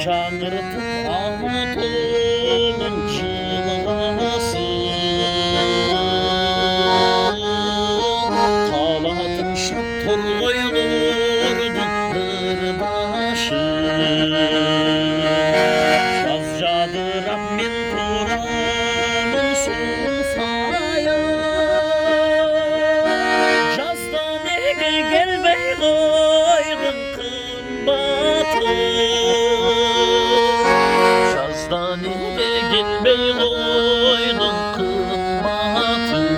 Çağırtıp Anadolu'nun çılgası, Talatın şatır koyulurdun kırbaşı. Şaz cadıram men Turan'ın sulfaya, Жазда неге gelbey koydun Kımbatım, Nege gelmey koydun Kımbatım.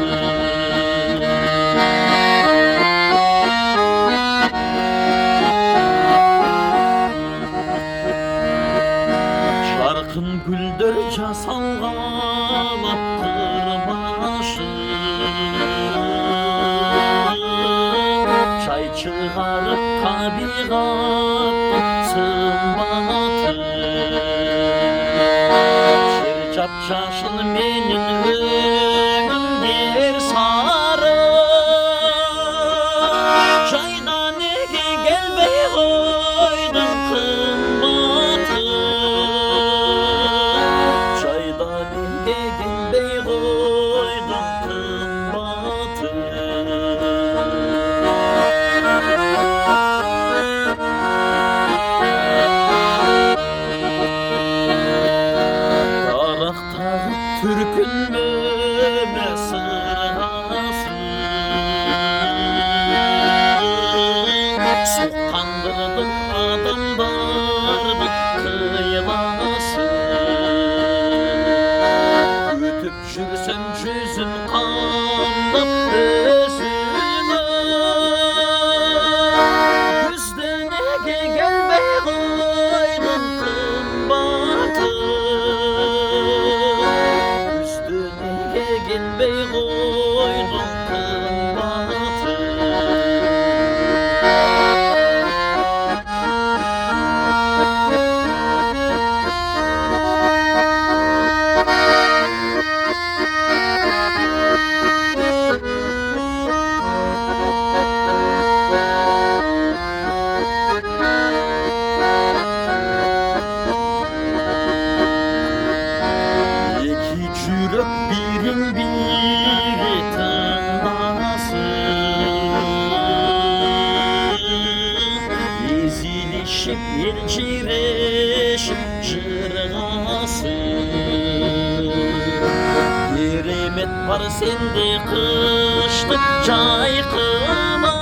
Жарқын гүлдер жасалған кырбашы, Чай чыгарып табиғаттың сымбаты. Жап-жашыл менің өңімдер сары, Жайда неге келбей қойдың Кымбатым, Жайда неге келбей қойдың Кымбатым. Türkünlüğüme sırası, Sokkandırdın adamlardı kıylası. Ötüp жүрсем жүзün қамдап өзüne, Күзде неге келбей қойдың Кымбатым, gelmey koydun Kımbatım. İki çürük birin biri tınlasın, Ezilişip elcireşip jırgasın. Keremet var sende kışlık çaykıma,